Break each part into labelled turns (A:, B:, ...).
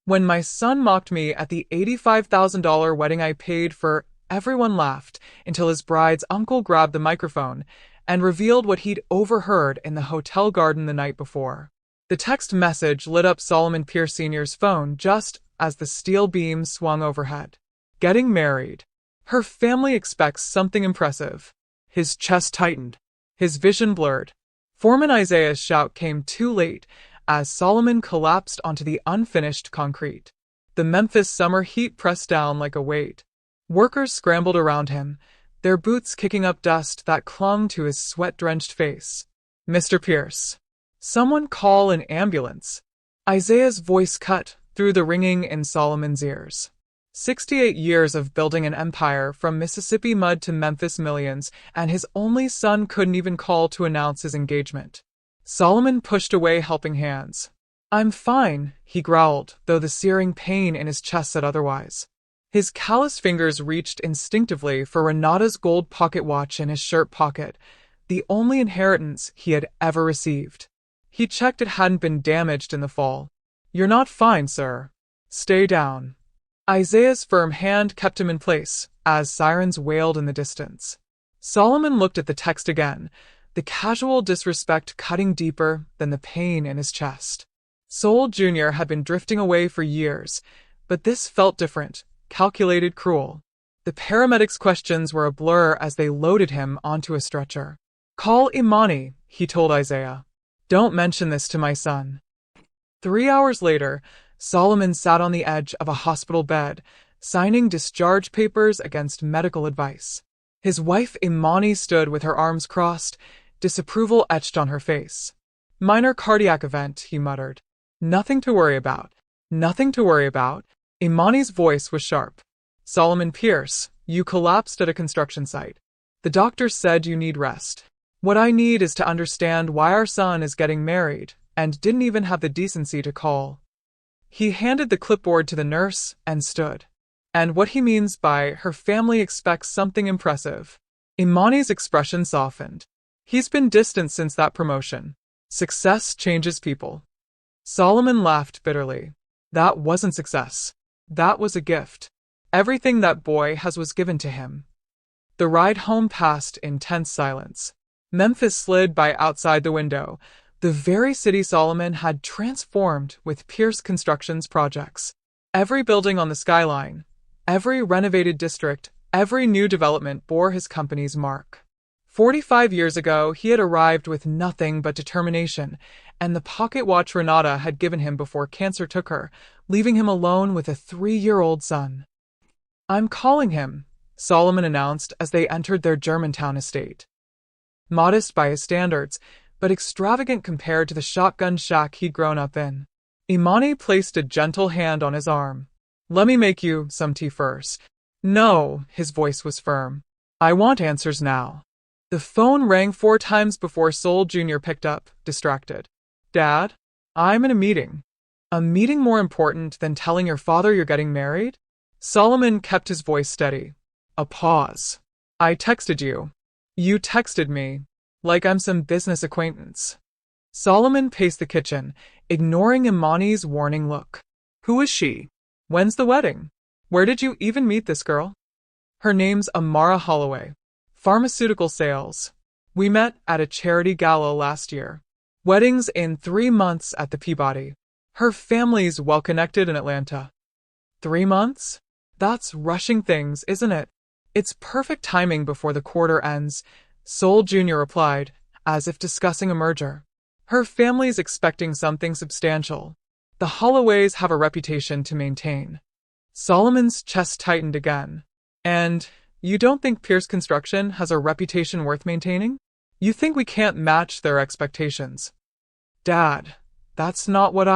A: When my son mocked me at the $85,000 wedding I paid for, everyone laughed until his bride's uncle grabbed the microphone and revealed what he'd overheard in the hotel garden the night before. The text message lit up Solomon Pierce Sr.'s phone just as the steel beam swung overhead. Getting married. Her family expects something impressive. His chest tightened. His vision blurred. Foreman Isaiah's shout came too late as Solomon collapsed onto the unfinished concrete. The Memphis summer heat pressed down like a weight. Workers scrambled around him, their boots kicking up dust that clung to his sweat-drenched face. "Mr. Pierce. Someone call an ambulance." Isaiah's voice cut through the ringing in Solomon's ears. 68 years of building an empire from Mississippi mud to Memphis millions, and his only son couldn't even call to announce his engagement. Solomon pushed away helping hands. "I'm fine," he growled, though the searing pain in his chest said otherwise. His calloused fingers reached instinctively for Renata's gold pocket watch in his shirt pocket, the only inheritance he had ever received. He checked it hadn't been damaged in the fall. "You're not fine, sir. Stay down." Isaiah's firm hand kept him in place as sirens wailed in the distance. Solomon looked at the text again, the casual disrespect cutting deeper than the pain in his chest. Sol Jr. had been drifting away for years, but this felt different, calculated, cruel. The paramedics' questions were a blur as they loaded him onto a stretcher. "Call Imani," he told Isaiah. "Don't mention this to my son." 3 hours later, Solomon sat on the edge of a hospital bed, signing discharge papers against medical advice. His wife Imani stood with her arms crossed, disapproval etched on her face. "Minor cardiac event," he muttered. "Nothing to worry about. Nothing to worry about." Imani's voice was sharp. "Solomon Pierce, you collapsed at a construction site. The doctor said you need rest. What I need is to understand why our son is getting married, and didn't even have the decency to call." He handed the clipboard to the nurse and stood. "And what he means by her family expects something impressive." Imani's expression softened. "He's been distant since that promotion. Success changes people." Solomon laughed bitterly. "That wasn't success. That was a gift. Everything that boy has was given to him." The ride home passed in tense silence. Memphis slid by outside the window, the very city Solomon had transformed with Pierce Construction's projects. Every building on the skyline, every renovated district, every new development bore his company's mark. 45 years ago, he had arrived with nothing but determination, and the pocket watch Renata had given him before cancer took her, leaving him alone with a 3-year-old son. "I'm calling him," Solomon announced as they entered their Germantown estate. Modest by his standards, but extravagant compared to the shotgun shack he'd grown up in. Imani placed a gentle hand on his arm. "Let me make you some tea first." "No," his voice was firm. "I want answers now." The phone rang 4 times before Sol Jr. picked up, distracted. "Dad? I'm in a meeting." "A meeting more important than telling your father you're getting married?" Solomon kept his voice steady. A pause. "I texted you." "You texted me. Like I'm some business acquaintance." Solomon paced the kitchen, ignoring Imani's warning look. "Who is she? When's the wedding? Where did you even meet this girl?" "Her name's Amara Holloway. Pharmaceutical sales. We met at a charity gala last year. Weddings in 3 months at the Peabody. Her family's well-connected in Atlanta." 3 months? That's rushing things, isn't it? "It's perfect timing before the quarter ends," Sol Jr. replied, as if discussing a merger. "Her family's expecting something substantial. The Holloways have a reputation to maintain." Solomon's chest tightened again. "And you don't think Pierce Construction has a reputation worth maintaining? You think we can't match their expectations?" "Dad, that's not what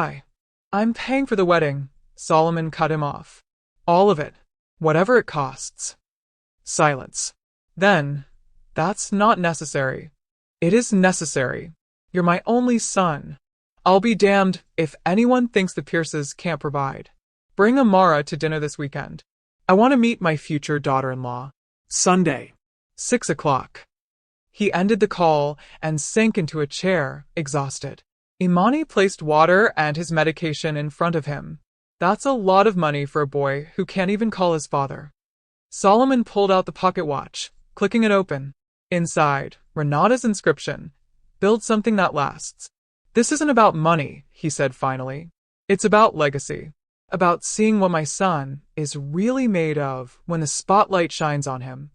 A: I'm paying for the wedding," Solomon cut him off. "All of it. Whatever it costs." Silence. Then, "That's not necessary." "It is necessary. You're my only son. I'll be damned if anyone thinks the Pierces can't provide. Bring Amara to dinner this weekend. I want to meet my future daughter-in-law. Sunday. 6 o'clock. He ended the call and sank into a chair, exhausted. Imani placed water and his medication in front of him. That's a lot of money for a boy who can't even call his father. Solomon pulled out the pocket watch, clicking it open. Inside, Renata's inscription, "Build something that lasts." "This isn't about money," he said finally. "It's about legacy. About seeing what my son is really made of when the spotlight shines on him."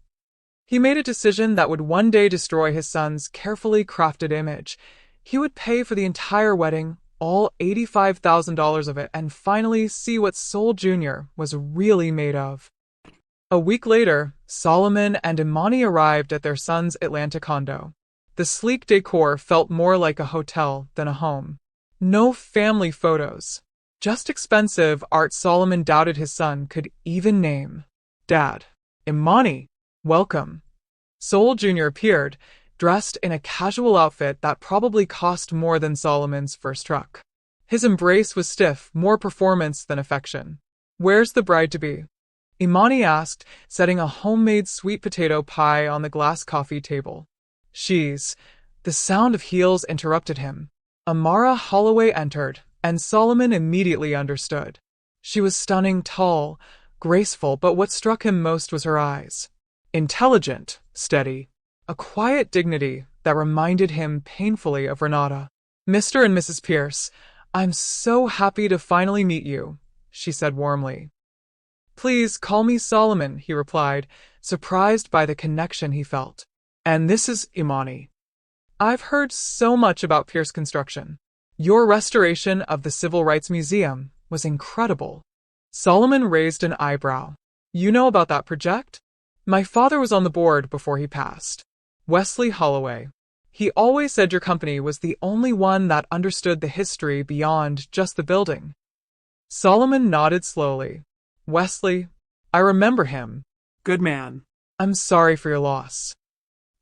A: He made a decision that would one day destroy his son's carefully crafted image. He would pay for the entire wedding, all $85,000 of it, and finally see what Sol Jr. was really made of. A week later, Solomon and Imani arrived at their son's Atlanta condo. The sleek decor felt more like a hotel than a home. No family photos. Just expensive art Solomon doubted his son could even name. "Dad. Imani. Welcome." Sol Jr. appeared, dressed in a casual outfit that probably cost more than Solomon's first truck. His embrace was stiff, more performance than affection. "Where's the bride-to-be?" Imani asked, setting a homemade sweet potato pie on the glass coffee table. "She's—" The sound of heels interrupted him. Amara Holloway entered, and Solomon immediately understood. She was stunning, tall, graceful, but what struck him most was her eyes. Intelligent, steady, a quiet dignity that reminded him painfully of Renata. "Mr. and Mrs. Pierce, I'm so happy to finally meet you," she said warmly. "Please call me Solomon," he replied, surprised by the connection he felt. "And this is Imani. I've heard so much about Pierce Construction. Your restoration of the Civil Rights Museum was incredible." Solomon raised an eyebrow. "You know about that project?" "My father was on the board before he passed. Wesley Holloway. He always said your company was the only one that understood the history beyond just the building." Solomon nodded slowly. "Wesley, I remember him. Good man. I'm sorry for your loss."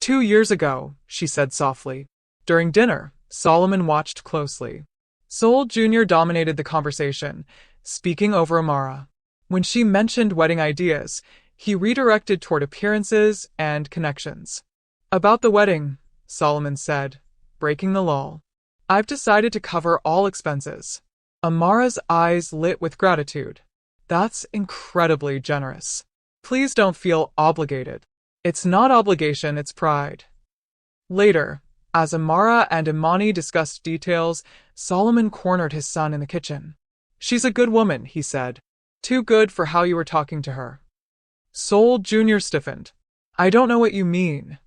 A: 2 years ago, she said softly. During dinner, Solomon watched closely. Sol Jr. dominated the conversation, speaking over Amara. When she mentioned wedding ideas, he redirected toward appearances and connections. "About the wedding," Solomon said, breaking the lull. "I've decided to cover all expenses." Amara's eyes lit with gratitude. "That's incredibly generous. Please don't feel obligated." "It's not obligation, it's pride." Later, as Amara and Imani discussed details, Solomon cornered his son in the kitchen. "She's a good woman," he said. "Too good for how you were talking to her." Sol Jr. stiffened. "I don't know what you mean."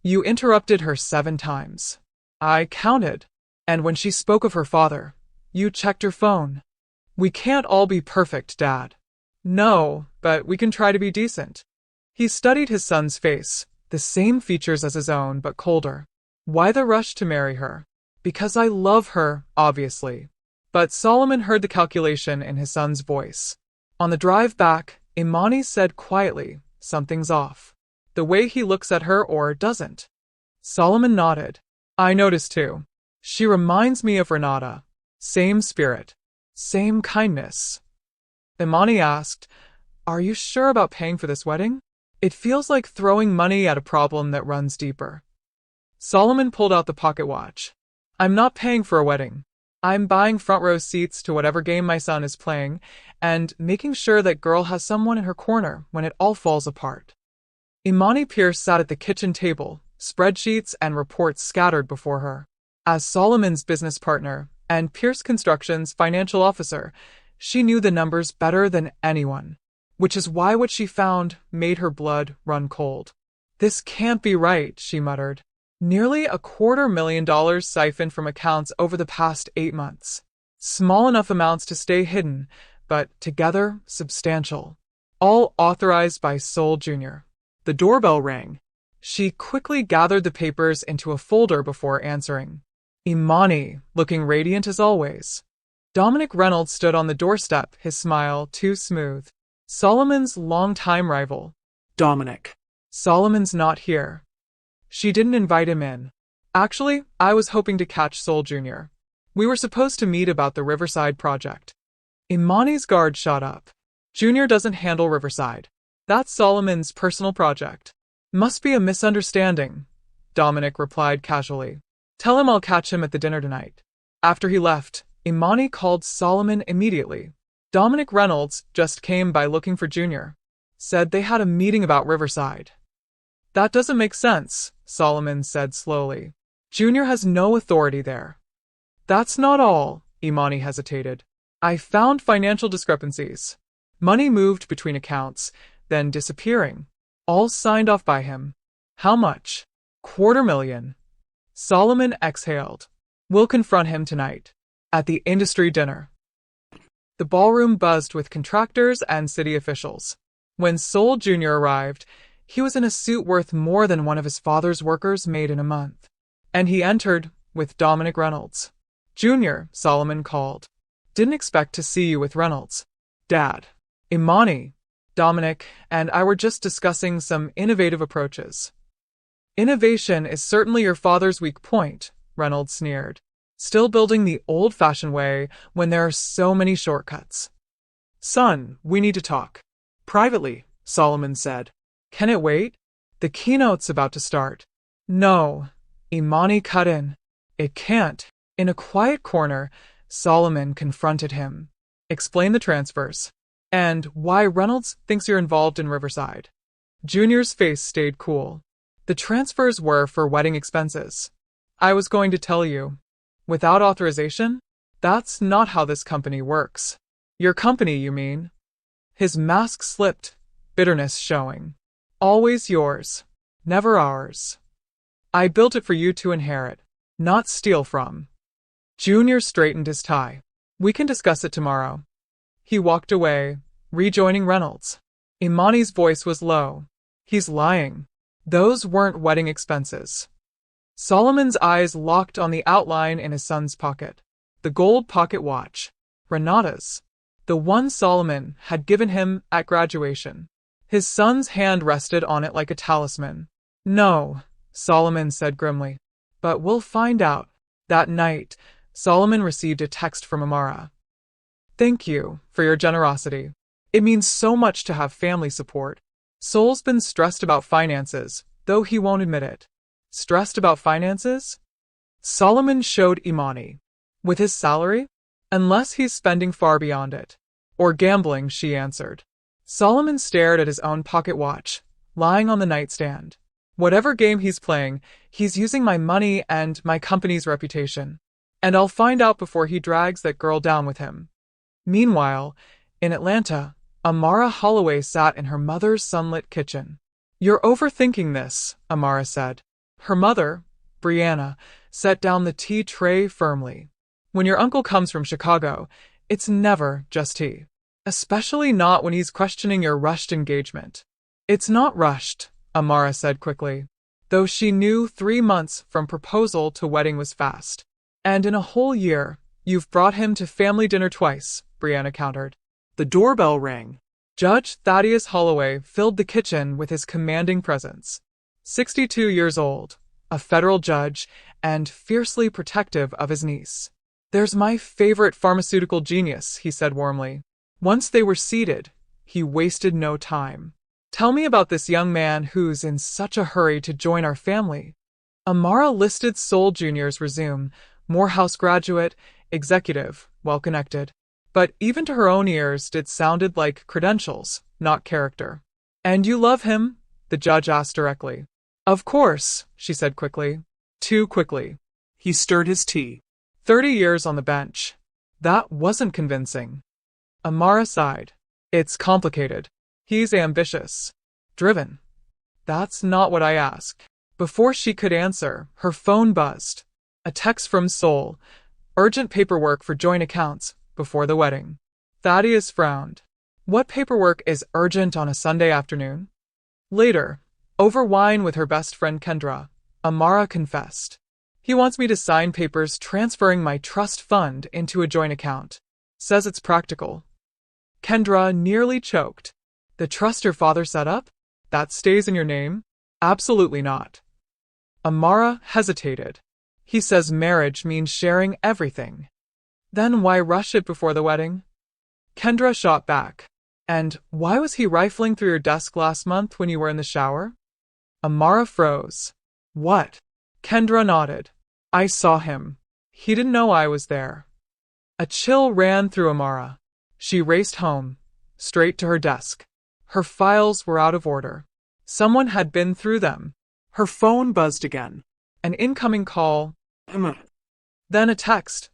A: "You interrupted her 7 times. I counted. And when she spoke of her father, you checked your phone." "We can't all be perfect, Dad." "No, but we can try to be decent." He studied his son's face, the same features as his own, but colder. "Why the rush to marry her?" "Because I love her, obviously." But Solomon heard the calculation in his son's voice. On the drive back, Imani said quietly, "Something's off. The way he looks at her or doesn't." Solomon nodded. "I noticed too. She reminds me of Renata. Same spirit. Same kindness." Imani asked, "Are you sure about paying for this wedding? It feels like throwing money at a problem that runs deeper." Solomon pulled out the pocket watch. "I'm not paying for a wedding. I'm buying front row seats to whatever game my son is playing, and making sure that girl has someone in her corner when it all falls apart." Imani Pierce sat at the kitchen table, spreadsheets and reports scattered before her. As Solomon's business partner and Pierce Construction's financial officer, she knew the numbers better than anyone, which is why what she found made her blood run cold. "This can't be right," she muttered. Nearly $250,000 siphoned from accounts over the past 8 months. Small enough amounts to stay hidden, but together substantial. All authorized by Sol Jr. The doorbell rang. She quickly gathered the papers into a folder before answering. Imani, looking radiant as always. Dominic Reynolds stood on the doorstep, his smile too smooth. Solomon's longtime rival. "Dominic. Solomon's not here." She didn't invite him in. "Actually, I was hoping to catch Sol Jr. We were supposed to meet about the Riverside project." Imani's guard shot up. "Junior doesn't handle Riverside. That's Solomon's personal project." "Must be a misunderstanding," Dominic replied casually. "Tell him I'll catch him at the dinner tonight." After he left, Imani called Solomon immediately. Dominic Reynolds just came by looking for Junior. Said they had a meeting about Riverside. That doesn't make sense, Solomon said slowly. Junior has no authority there. That's not all, Imani hesitated. I found financial discrepancies. Money moved between accounts, then disappearing. All signed off by him. How much? $250,000. Solomon exhaled. We'll confront him tonight. At the industry dinner. The ballroom buzzed with contractors and city officials. When Sol Jr. arrived, he was in a suit worth more than one of his father's workers made in a month. And he entered with Dominic Reynolds. Junior, Solomon called. Didn't expect to see you with Reynolds. Dad. Imani, Dominic, and I were just discussing some innovative approaches. Innovation is certainly your father's weak point, Reynolds sneered. Still building the old-fashioned way when there are so many shortcuts. Son, we need to talk. Privately, Solomon said. Can it wait? The keynote's about to start. No, Imani cut in. It can't. In a quiet corner, Solomon confronted him. Explain the transfers. And why Reynolds thinks you're involved in Riverside. Junior's face stayed cool. The transfers were for wedding expenses. I was going to tell you. Without authorization? That's not how this company works. Your company, you mean? His mask slipped, bitterness showing. Always yours, never ours. I built it for you to inherit, not steal from. Junior straightened his tie. We can discuss it tomorrow. He walked away, rejoining Reynolds. Imani's voice was low. He's lying. Those weren't wedding expenses. Solomon's eyes locked on the outline in his son's pocket. The gold pocket watch. Renata's. The one Solomon had given him at graduation. His son's hand rested on it like a talisman. No, Solomon said grimly. But we'll find out. That night, Solomon received a text from Amara. Thank you for your generosity. It means so much to have family support. Sol's been stressed about finances, though he won't admit it. Stressed about finances? Solomon showed Imani. With his salary? Unless he's spending far beyond it. Or gambling, she answered. Solomon stared at his own pocket watch, lying on the nightstand. Whatever game he's playing, he's using my money and my company's reputation. And I'll find out before he drags that girl down with him. Meanwhile, in Atlanta, Amara Holloway sat in her mother's sunlit kitchen. You're overthinking this, Amara said. Her mother, Brianna, set down the tea tray firmly. When your uncle comes from Chicago, it's never just tea. Especially not when he's questioning your rushed engagement. It's not rushed, Amara said quickly, though she knew 3 months from proposal to wedding was fast. And in a whole year, you've brought him to family dinner twice, Brianna countered. The doorbell rang. Judge Thaddeus Holloway filled the kitchen with his commanding presence. 62 years old, a federal judge, and fiercely protective of his niece. There's my favorite pharmaceutical genius, he said warmly. Once they were seated, he wasted no time. Tell me about this young man who's in such a hurry to join our family. Amara listed Sol Jr.'s resume, Morehouse graduate, executive, well-connected. But even to her own ears it sounded like credentials, not character. And you love him? The judge asked directly. Of course, she said quickly. Too quickly. He stirred his tea. 30 years on the bench. That wasn't convincing. Amara sighed. It's complicated. He's ambitious. Driven. That's not what I asked. Before she could answer, her phone buzzed. A text from Sol. Urgent paperwork for joint accounts, before the wedding. Thaddeus frowned. What paperwork is urgent on a Sunday afternoon? Later, over wine with her best friend Kendra, Amara confessed. He wants me to sign papers transferring my trust fund into a joint account. Says it's practical. Kendra nearly choked. The trust your father set up? That stays in your name? Absolutely not. Amara hesitated. He says marriage means sharing everything. Then why rush it before the wedding? Kendra shot back. And why was he rifling through your desk last month when you were in the shower? Amara froze. What? Kendra nodded. I saw him. He didn't know I was there. A chill ran through Amara. She raced home, straight to her desk. Her files were out of order. Someone had been through them. Her phone buzzed again. An incoming call.
B: Emma.
A: Then a text.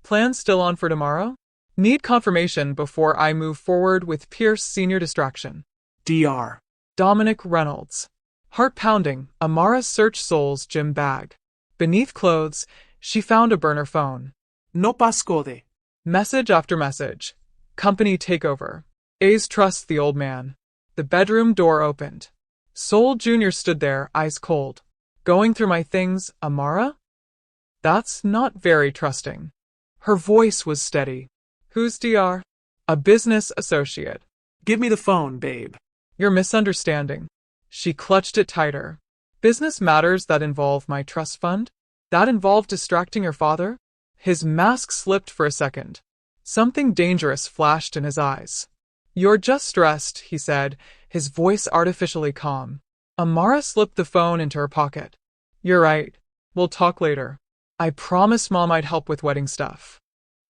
A: Plans still on for tomorrow? Need confirmation before I move forward with Pierce Senior Distraction.
B: Dr.
A: Dominic Reynolds. Heart pounding, Amara searched Sol's gym bag. Beneath clothes, she found a burner phone.
B: No pascode.
A: Message after message. Company takeover. A's trusts the old man. The bedroom door opened. Sol Jr. stood there, eyes cold. Going through my things, Amara? That's not very trusting. Her voice was steady. Who's Dr.? A business associate.
B: Give me the phone, babe.
A: You're misunderstanding. She clutched it tighter. Business matters that involve my trust fund? That involved distracting your father? His mask slipped for a second. Something dangerous flashed in his eyes. You're just stressed, he said, his voice artificially calm. Amara slipped the phone into her pocket. You're right. We'll talk later. I promised Mom I'd help with wedding stuff.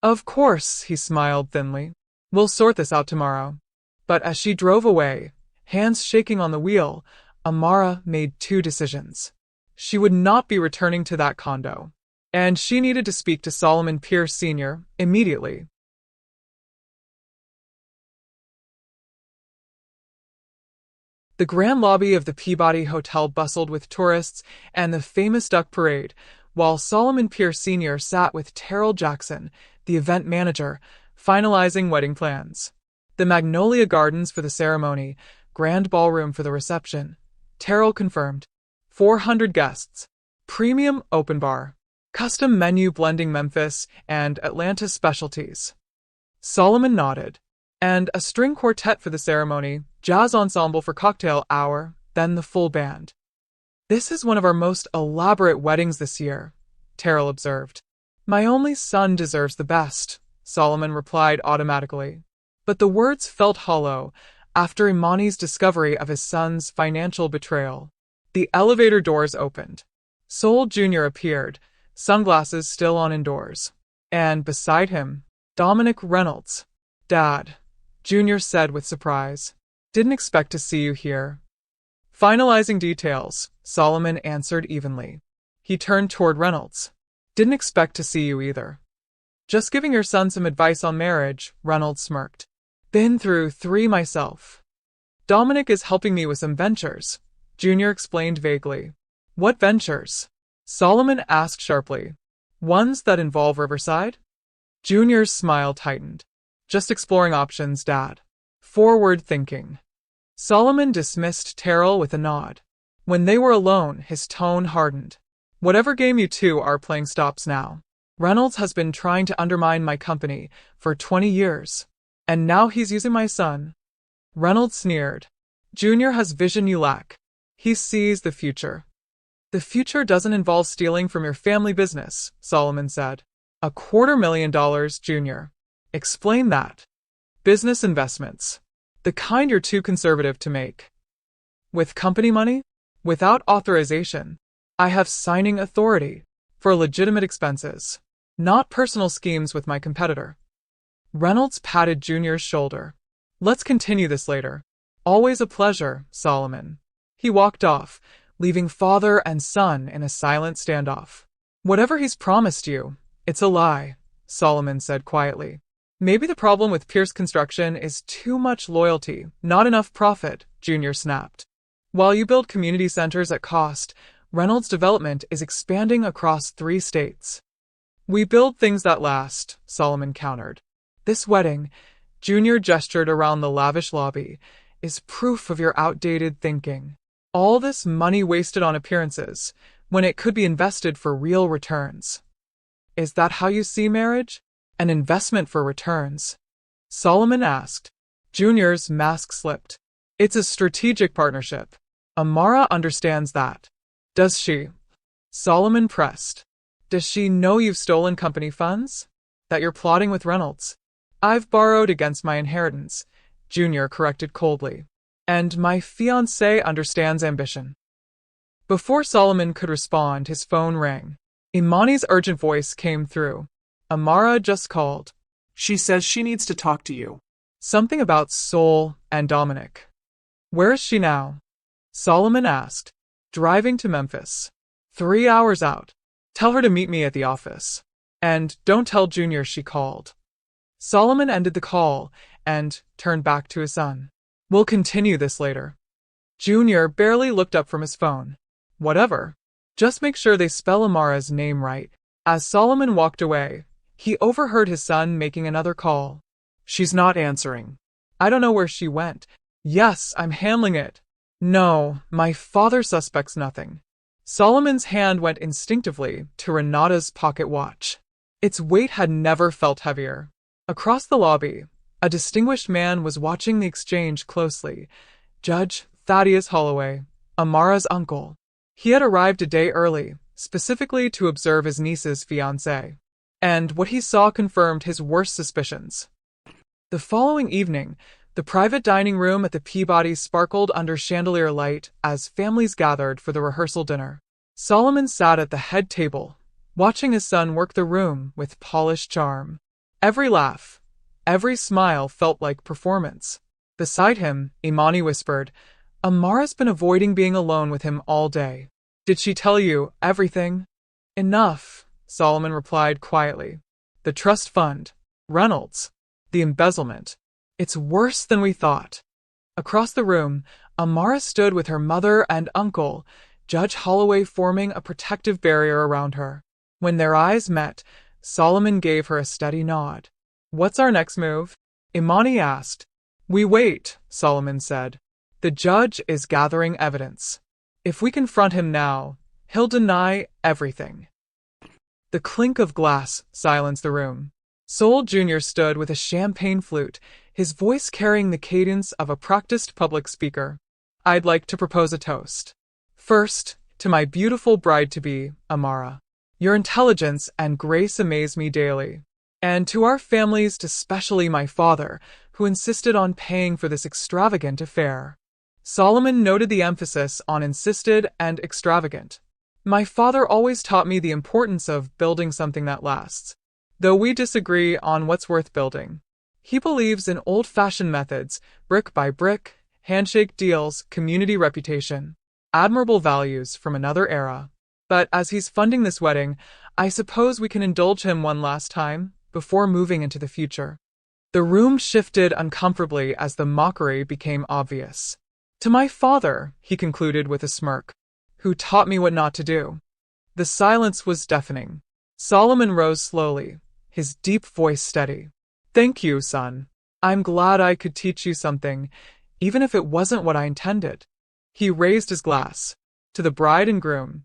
A: Of course, he smiled thinly. We'll sort this out tomorrow. But as she drove away, hands shaking on the wheel, Amara made two decisions. She would not be returning to that condo, and she needed to speak to Solomon Pierce Sr. immediately. The grand lobby of the Peabody Hotel bustled with tourists and the famous duck parade, while Solomon Pierce Sr. sat with Terrell Jackson, the event manager, finalizing wedding plans. The Magnolia Gardens for the ceremony, grand ballroom for the reception. Terrell confirmed. 400 guests. Premium open bar. Custom menu blending Memphis and Atlanta specialties. Solomon nodded. And a string quartet for the ceremony, jazz ensemble for cocktail hour, then the full band. This is one of our most elaborate weddings this year, Terrell observed. My only son deserves the best, Solomon replied automatically. But the words felt hollow after Imani's discovery of his son's financial betrayal. The elevator doors opened. Sol Jr. appeared, sunglasses still on indoors. And beside him, Dominic Reynolds. Dad, Jr. said with surprise. Didn't expect to see you here. Finalizing details, Solomon answered evenly. He turned toward Reynolds. Didn't expect to see you either. Just giving your son some advice on marriage, Reynolds smirked. Been through 3 myself. Dominic is helping me with some ventures, Jr. explained vaguely. What ventures? Solomon asked sharply. Ones that involve Riverside? Jr.'s smile tightened. Just exploring options, Dad. Forward thinking. Solomon dismissed Terrell with a nod. When they were alone, his tone hardened. Whatever game you two are playing stops now. Reynolds has been trying to undermine my company for 20 years. And now he's using my son. Reynolds sneered. Junior has vision you lack. He sees the future. The future doesn't involve stealing from your family business, Solomon said. $250,000, Junior. Explain that. Business investments. The kind you're too conservative to make. With company money? Without authorization. I have signing authority. For legitimate expenses. Not personal schemes with my competitor. Reynolds patted Junior's shoulder. Let's continue this later. Always a pleasure, Solomon. He walked off, leaving father and son in a silent standoff. Whatever he's promised you, it's a lie, Solomon said quietly. Maybe the problem with Pierce Construction is too much loyalty, not enough profit, Junior snapped. While you build community centers at cost, Reynolds Development is expanding across 3 states. We build things that last, Solomon countered. This wedding, Junior gestured around the lavish lobby, is proof of your outdated thinking. All this money wasted on appearances, when it could be invested for real returns. Is that how you see marriage? An investment for returns? Solomon asked. Junior's mask slipped. It's a strategic partnership. Amara understands that. Does she? Solomon pressed. Does she know you've stolen company funds? That you're plotting with Reynolds? I've borrowed against my inheritance, Junior corrected coldly. And my fiancé understands ambition. Before Solomon could respond, his phone rang. Imani's urgent voice came through. Amara just called.
B: She says she needs to talk to you.
A: Something about Soul and Dominic. Where is she now? Solomon asked. Driving to Memphis. 3 hours out. Tell her to meet me at the office. And don't tell Junior she called. Solomon ended the call and turned back to his son. We'll continue this later. Junior barely looked up from his phone. Whatever. Just make sure they spell Amara's name right. As Solomon walked away, he overheard his son making another call. She's not answering. I don't know where she went. Yes, I'm handling it. No, my father suspects nothing. Solomon's hand went instinctively to Renata's pocket watch. Its weight had never felt heavier. Across the lobby, a distinguished man was watching the exchange closely. Judge Thaddeus Holloway, Amara's uncle. He had arrived a day early, specifically to observe his niece's fiancé. And what he saw confirmed his worst suspicions. The following evening, the private dining room at the Peabody sparkled under chandelier light as families gathered for the rehearsal dinner. Solomon sat at the head table, watching his son work the room with polished charm. Every laugh, every smile felt like performance. Beside him, Imani whispered, Amara's been avoiding being alone with him all day. Did she tell you everything? Enough, Solomon replied quietly. The trust fund, Reynolds, the embezzlement. It's worse than we thought. Across the room, Amara stood with her mother and uncle, Judge Holloway forming a protective barrier around her. When their eyes met, Solomon gave her a steady nod. What's our next move? Imani asked. We wait, Solomon said. The judge is gathering evidence. If we confront him now, he'll deny everything. The clink of glass silenced the room. Soul Jr. stood with a champagne flute, his voice carrying the cadence of a practiced public speaker. I'd like to propose a toast. First, to my beautiful bride-to-be, Amara. Your intelligence and grace amaze me daily. And to our families, especially my father, who insisted on paying for this extravagant affair. Solomon noted the emphasis on insisted and extravagant. My father always taught me the importance of building something that lasts. Though we disagree on what's worth building. He believes in old-fashioned methods, brick by brick, handshake deals, community reputation. Admirable values from another era. But as he's funding this wedding, I suppose we can indulge him one last time, before moving into the future. The room shifted uncomfortably as the mockery became obvious. To my father, he concluded with a smirk, who taught me what not to do. The silence was deafening. Solomon rose slowly, his deep voice steady. Thank you, son. I'm glad I could teach you something, even if it wasn't what I intended. He raised his glass. To the bride and groom.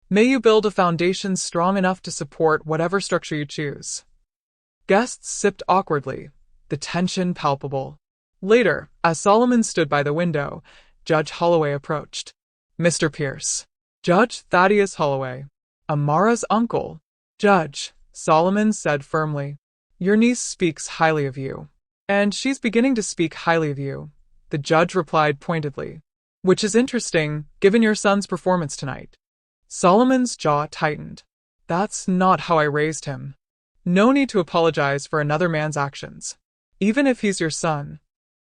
A: May you build a foundation strong enough to support whatever structure you choose. Guests sipped awkwardly, the tension palpable. Later, as Solomon stood by the window, Judge Holloway approached. Mr. Pierce. Judge Thaddeus Holloway. Amara's uncle. Judge, Solomon said firmly. Your niece speaks highly of you. And she's beginning to speak highly of you, the judge replied pointedly. Which is interesting, given your son's performance tonight. Solomon's jaw tightened. That's not how I raised him. No need to apologize for another man's actions, even if he's your son.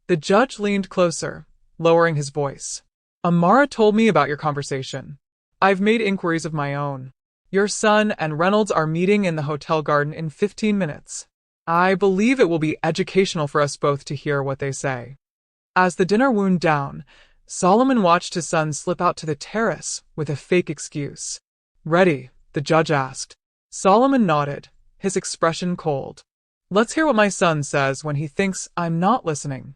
A: The judge leaned closer, lowering his voice. Amara told me about your conversation. I've made inquiries of my own. Your son and Reynolds are meeting in the hotel garden in 15 minutes. I believe it will be educational for us both to hear what they say. As the dinner wound down, Solomon watched his son slip out to the terrace with a fake excuse. Ready? The judge asked. Solomon nodded, his expression cold. Let's hear what my son says when he thinks I'm not listening.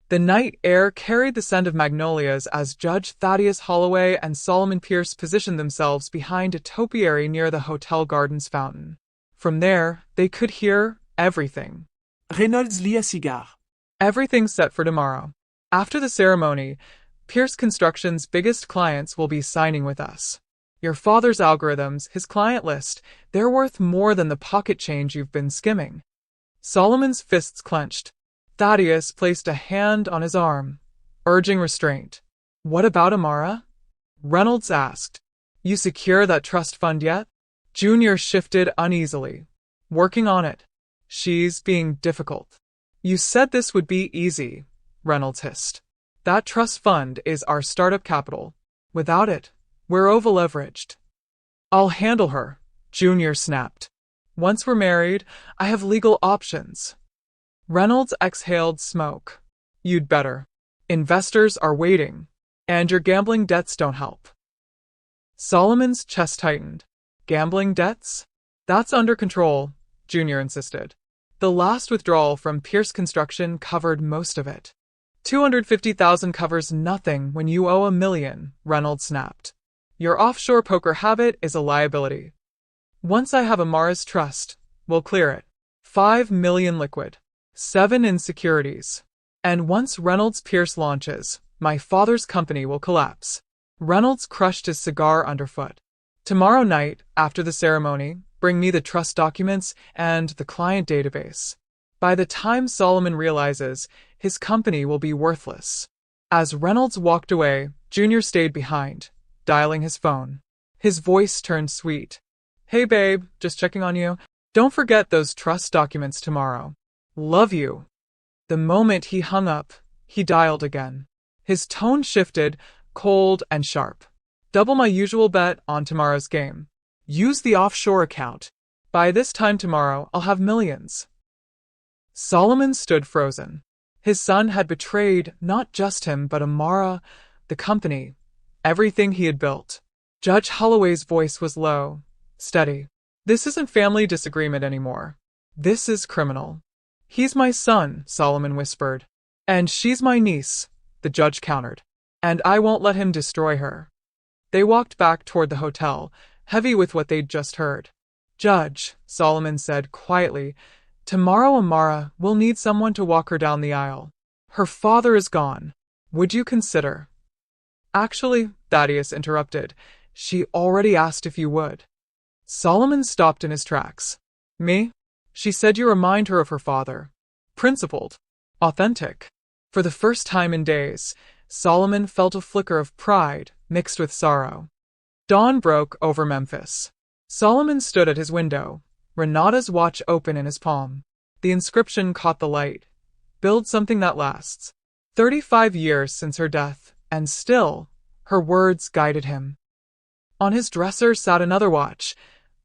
A: The night air carried the scent of magnolias as Judge Thaddeus Holloway and Solomon Pierce positioned themselves behind a topiary near the hotel garden's fountain. From there, they could hear everything.
B: Reynolds lit a cigar.
A: Everything set for tomorrow. After the ceremony, Pierce Construction's biggest clients will be signing with us. Your father's algorithms, his client list, they're worth more than the pocket change you've been skimming. Solomon's fists clenched. Thaddeus placed a hand on his arm, urging restraint. What about Amara? Reynolds asked. You secure that trust fund yet? Junior shifted uneasily. Working on it. She's being difficult. You said this would be easy, Reynolds hissed. That trust fund is our startup capital. Without it, we're over-leveraged. I'll handle her, Junior snapped. Once we're married, I have legal options. Reynolds exhaled smoke. You'd better. Investors are waiting, and your gambling debts don't help. Solomon's chest tightened. Gambling debts? That's under control, Junior insisted. The last withdrawal from Pierce Construction covered most of it. $250,000 covers nothing when you owe $1 million, Reynolds snapped. Your offshore poker habit is a liability. Once I have Amara's trust, we'll clear it. $5 million liquid. 7 in securities. And once Reynolds Pierce launches, my father's company will collapse. Reynolds crushed his cigar underfoot. Tomorrow night, after the ceremony, bring me the trust documents and the client database. By the time Solomon realizes, his company will be worthless. As Reynolds walked away, Junior stayed behind, dialing his phone. His voice turned sweet. Hey babe, just checking on you. Don't forget those trust documents tomorrow. Love you. The moment he hung up, he dialed again. His tone shifted, cold and sharp. Double my usual bet on tomorrow's game. Use the offshore account. By this time tomorrow, I'll have millions. Solomon stood frozen. His son had betrayed not just him, but Amara, the company, everything he had built. Judge Holloway's voice was low, steady. This isn't family disagreement anymore. This is criminal. He's my son, Solomon whispered. And she's my niece, the judge countered. And I won't let him destroy her. They walked back toward the hotel, heavy with what they'd just heard. Judge, Solomon said quietly, tomorrow Amara will need someone to walk her down the aisle. Her father is gone. Would you consider? Actually, Thaddeus interrupted, she already asked if you would. Solomon stopped in his tracks. Me? She said you remind her of her father. Principled. Authentic. For the first time in days, Solomon felt a flicker of pride mixed with sorrow. Dawn broke over Memphis. Solomon stood at his window, Renata's watch open in his palm. The inscription caught the light. Build something that lasts. 35 years since her death, and still, her words guided him. On his dresser sat another watch,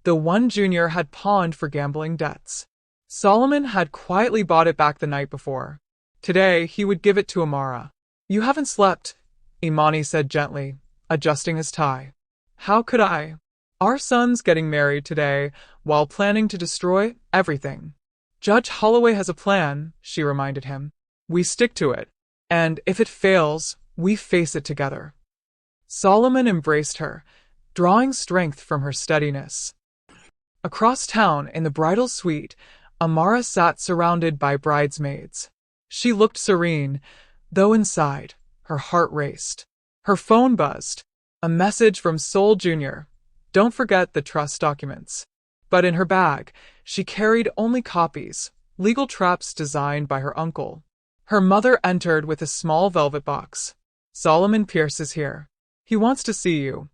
A: the one Junior had pawned for gambling debts. Solomon had quietly bought it back the night before. Today, he would give it to Amara. You haven't slept, Imani said gently, adjusting his tie. How could I? Our son's getting married today while planning to destroy everything. Judge Holloway has a plan, she reminded him. We stick to it. And if it fails, we face it together. Solomon embraced her, drawing strength from her steadiness. Across town, in the bridal suite, Amara sat surrounded by bridesmaids. She looked serene, though inside, her heart raced. Her phone buzzed. A message from Sol Jr. Don't forget the trust documents. But in her bag, she carried only copies, legal traps designed by her uncle. Her mother entered with a small velvet box. Solomon Pierce is here. He wants to see you.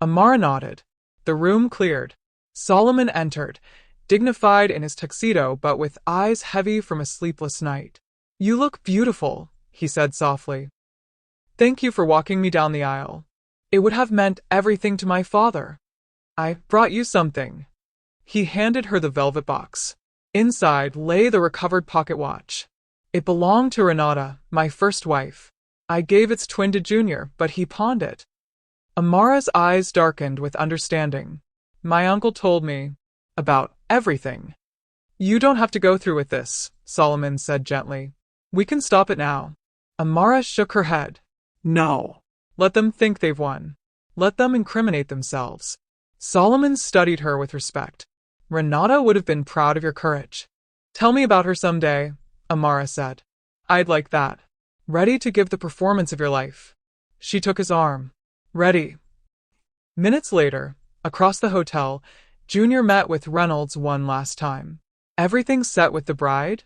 A: Amara nodded. The room cleared. Solomon entered, dignified in his tuxedo but with eyes heavy from a sleepless night. You look beautiful, he said softly. Thank you for walking me down the aisle. It would have meant everything to my father. I brought you something. He handed her the velvet box. Inside lay the recovered pocket watch. It belonged to Renata, my first wife. I gave its twin to Junior, but he pawned it. Amara's eyes darkened with understanding. My uncle told me about everything. You don't have to go through with this, Solomon said gently. We can stop it now. Amara shook her head.
B: No.
A: Let them think they've won. Let them incriminate themselves. Solomon studied her with respect. Renata would have been proud of your courage. Tell me about her someday, Amara said. I'd like that. Ready to give the performance of your life. She took his arm. Ready. Minutes later, across the hotel, Junior met with Reynolds one last time. Everything set with the bride?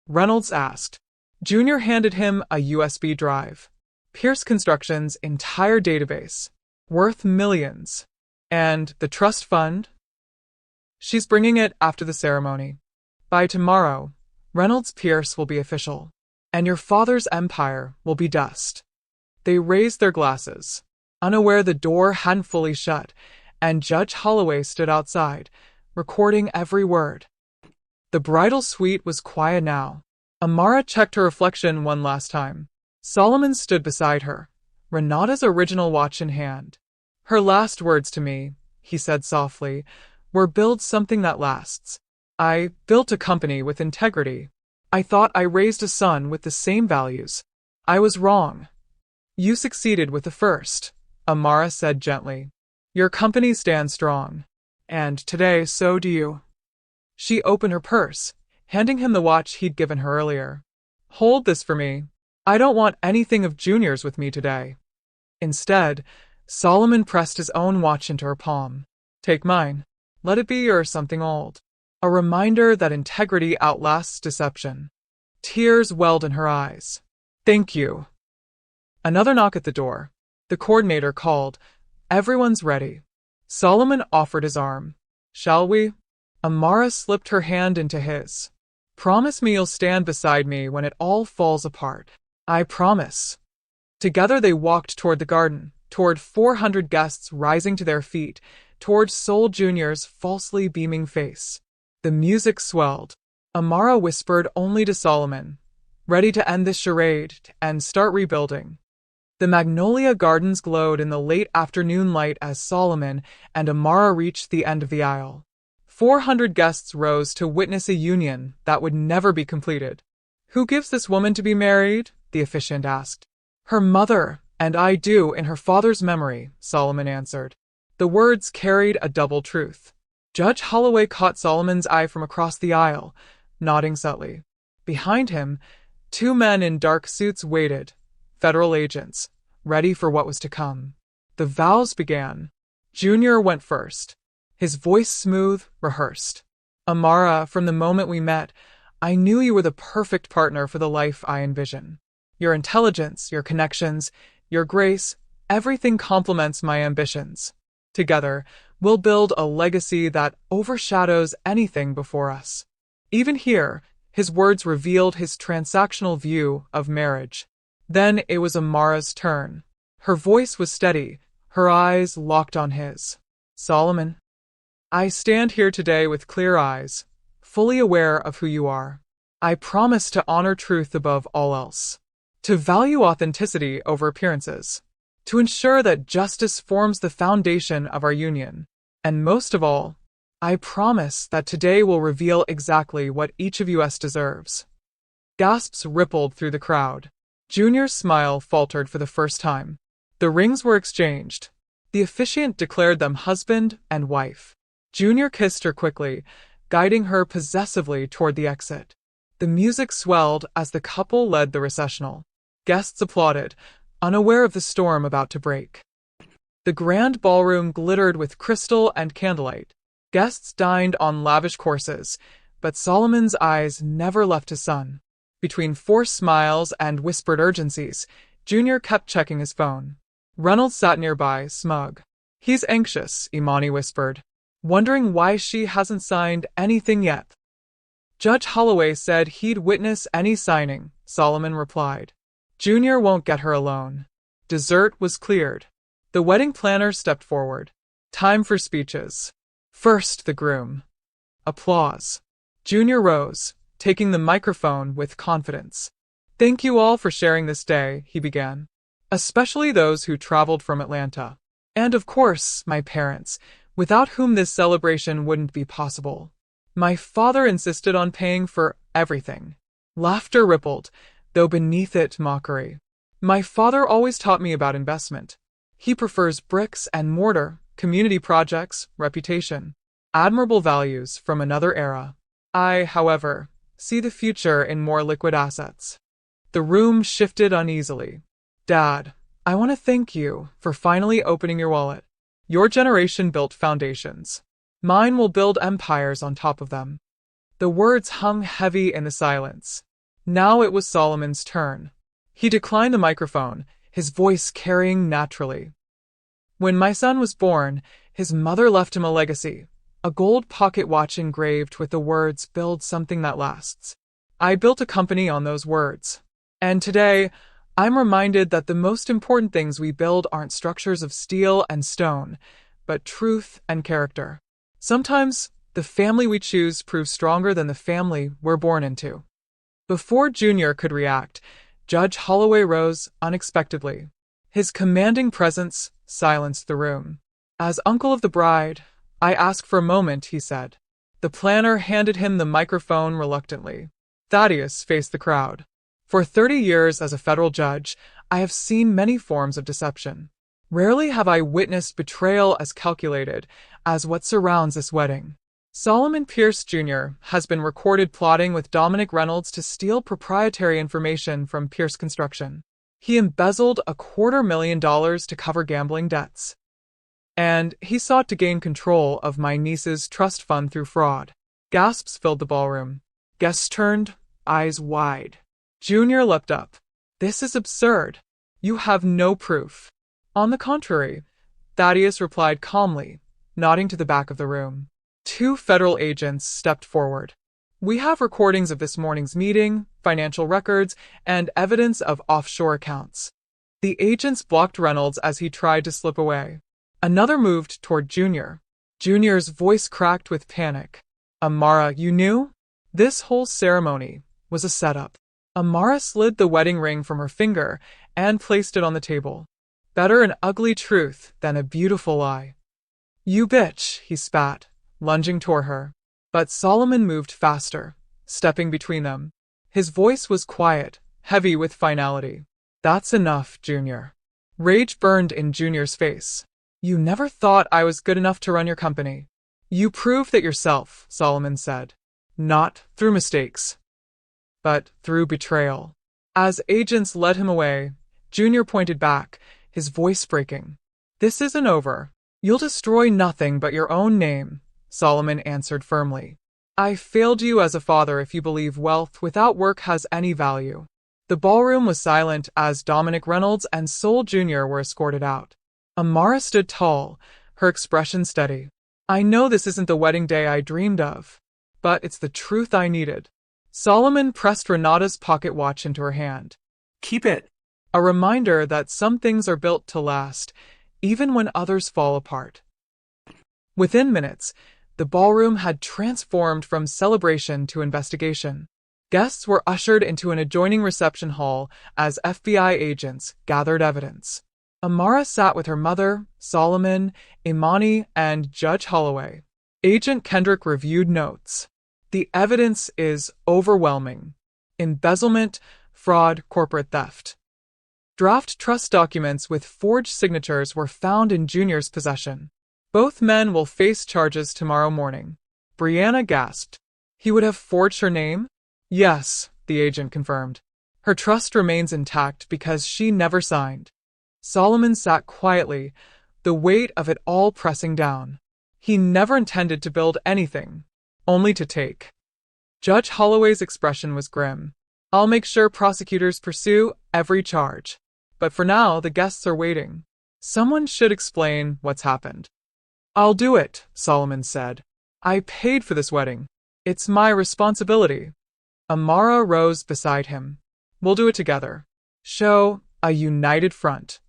A: Reynolds asked. Junior handed him a USB drive. Pierce Construction's entire database, worth millions. And the trust fund? She's bringing it after the ceremony. By tomorrow, Reynolds Pierce will be official, and your father's empire will be dust. They raised their glasses, unaware the door hadn't fully shut, and Judge Holloway stood outside, recording every word. The bridal suite was quiet now. Amara checked her reflection one last time. Solomon stood beside her, Renata's original watch in hand. Her last words to me, he said softly, were build something that lasts. I built a company with integrity. I thought I raised a son with the same values. I was wrong. You succeeded with the first, Amara said gently. Your company stands strong. And today, so do you. She opened her purse, handing him the watch he'd given her earlier. Hold this for me. I don't want anything of Junior's with me today. Instead, Solomon pressed his own watch into her palm. Take mine. Let it be yours something old. A reminder that integrity outlasts deception. Tears welled in her eyes. Thank you. Another knock at the door. The coordinator called. Everyone's ready. Solomon offered his arm. Shall we? Amara slipped her hand into his. Promise me you'll stand beside me when it all falls apart. I promise. Together they walked toward the garden, toward 400 guests rising to their feet, toward Sol Jr.'s falsely beaming face. The music swelled. Amara whispered only to Solomon, ready to end this charade and start rebuilding. The magnolia gardens glowed in the late afternoon light as Solomon and Amara reached the end of the aisle. 400 guests rose to witness a union that would never be completed. Who gives this woman to be married? The officiant asked. Her mother, and I do in her father's memory, Solomon answered. The words carried a double truth. Judge Holloway caught Solomon's eye from across the aisle, nodding subtly. Behind him, 2 men in dark suits waited, federal agents, ready for what was to come. The vows began. Junior went first, his voice smooth, rehearsed. Amara, from the moment we met, I knew you were the perfect partner for the life I envision. Your intelligence, your connections, your grace, everything complements my ambitions. Together, we'll build a legacy that overshadows anything before us. Even here, his words revealed his transactional view of marriage. Then it was Amara's turn. Her voice was steady, her eyes locked on his. Solomon, I stand here today with clear eyes, fully aware of who you are. I promise to honor truth above all else, to value authenticity over appearances, to ensure that justice forms the foundation of our union. And most of all, I promise that today will reveal exactly what each of us deserves. Gasps rippled through the crowd. Junior's smile faltered for the first time. The rings were exchanged. The officiant declared them husband and wife. Junior kissed her quickly, guiding her possessively toward the exit. The music swelled as the couple led the recessional. Guests applauded, unaware of the storm about to break. The grand ballroom glittered with crystal and candlelight. Guests dined on lavish courses, but Solomon's eyes never left his son. Between forced smiles and whispered urgencies, Junior kept checking his phone. Reynolds sat nearby, smug. He's anxious, Imani whispered, wondering why she hasn't signed anything yet. Judge Holloway said he'd witness any signing, Solomon replied. Junior won't get her alone. Dessert was cleared. The wedding planner stepped forward. Time for speeches. First, the groom. Applause. Junior rose, taking the microphone with confidence. Thank you all for sharing this day, he began. Especially those who traveled from Atlanta. And of course, my parents, without whom this celebration wouldn't be possible. My father insisted on paying for everything. Laughter rippled, though beneath it mockery. My father always taught me about investment. He prefers bricks and mortar, community projects, reputation. Admirable values from another era. I, however, see the future in more liquid assets. The room shifted uneasily. Dad, I want to thank you for finally opening your wallet. Your generation built foundations. Mine will build empires on top of them. The words hung heavy in the silence. Now it was Solomon's turn. He declined the microphone, his voice carrying naturally. When my son was born, his mother left him a legacy, a gold pocket watch engraved with the words, "Build something that lasts." I built a company on those words. And today, I'm reminded that the most important things we build aren't structures of steel and stone, but truth and character. Sometimes, the family we choose proves stronger than the family we're born into. Before Junior could react, Judge Holloway rose unexpectedly. His commanding presence silenced the room. "As uncle of the bride, I ask for a moment," he said. The planner handed him the microphone reluctantly. Thaddeus faced the crowd. "For 30 years as a federal judge, I have seen many forms of deception. Rarely have I witnessed betrayal as calculated as what surrounds this wedding. Solomon Pierce Jr. has been recorded plotting with Dominic Reynolds to steal proprietary information from Pierce Construction. He embezzled $250,000 to cover gambling debts. And he sought to gain control of my niece's trust fund through fraud." Gasps filled the ballroom. Guests turned, eyes wide. Junior leapt up. "This is absurd. You have no proof." "On the contrary," Thaddeus replied calmly, nodding to the back of the room. Two federal agents stepped forward. "We have recordings of this morning's meeting, financial records, and evidence of offshore accounts." The agents blocked Reynolds as he tried to slip away. Another moved toward Junior. Junior's voice cracked with panic. "Amara, you knew? This whole ceremony was a setup." Amara slid the wedding ring from her finger and placed it on the table. "Better an ugly truth than a beautiful lie." "You bitch," he spat, lunging toward her. But Solomon moved faster, stepping between them. His voice was quiet, heavy with finality. "That's enough, Junior." Rage burned in Junior's face. "You never thought I was good enough to run your company. You proved that yourself," Solomon said. "Not through mistakes, but through betrayal." As agents led him away, Junior pointed back, his voice breaking. "This isn't over. You'll destroy nothing but your own name," Solomon answered firmly. "I failed you as a father if you believe wealth without work has any value." The ballroom was silent as Dominic Reynolds and Sol Jr. were escorted out. Amara stood tall, her expression steady. "I know this isn't the wedding day I dreamed of, but it's the truth I needed." Solomon pressed Renata's pocket watch into her hand.
B: Keep it.
A: A reminder that some things are built to last, even when others fall apart. Within minutes, the ballroom had transformed from celebration to investigation. Guests were ushered into an adjoining reception hall as FBI agents gathered evidence. Amara sat with her mother, Solomon, Imani, and Judge Holloway. Agent Kendrick reviewed notes. "The evidence is overwhelming. Embezzlement, fraud, corporate theft." Draft trust documents with forged signatures were found in Junior's possession. "Both men will face charges tomorrow morning." Brianna gasped. "He would have forged her name?" "Yes," the agent confirmed. "Her trust remains intact because she never signed." Solomon sat quietly, the weight of it all pressing down. He never intended to build anything, only to take. Judge Holloway's expression was grim. "I'll make sure prosecutors pursue every charge. But for now, the guests are waiting. Someone should explain what's happened." "I'll do it," Solomon said. "I paid for this wedding. It's my responsibility." Amara rose beside him. "We'll do it together. Show a united front."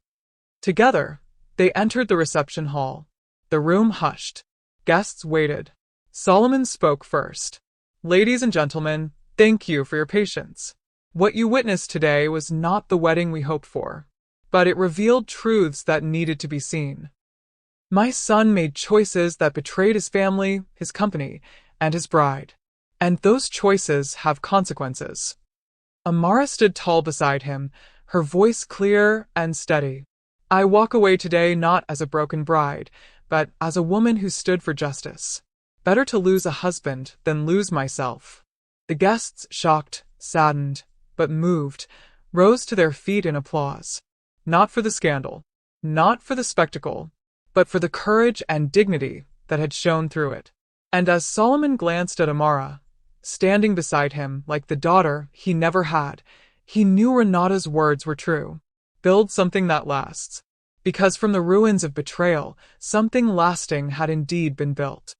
A: Together, they entered the reception hall. The room hushed. Guests waited. Solomon spoke first. "Ladies and gentlemen, thank you for your patience. What you witnessed today was not the wedding we hoped for, but it revealed truths that needed to be seen. My son made choices that betrayed his family, his company, and his bride. And those choices have consequences." Amara stood tall beside him, her voice clear and steady. "I walk away today not as a broken bride, but as a woman who stood for justice. Better to lose a husband than lose myself." The guests, shocked, saddened, but moved, rose to their feet in applause. Not for the scandal, not for the spectacle, but for the courage and dignity that had shone through it. And as Solomon glanced at Amara, standing beside him like the daughter he never had, he knew Renata's words were true. Build something that lasts. Because from the ruins of betrayal, something lasting had indeed been built.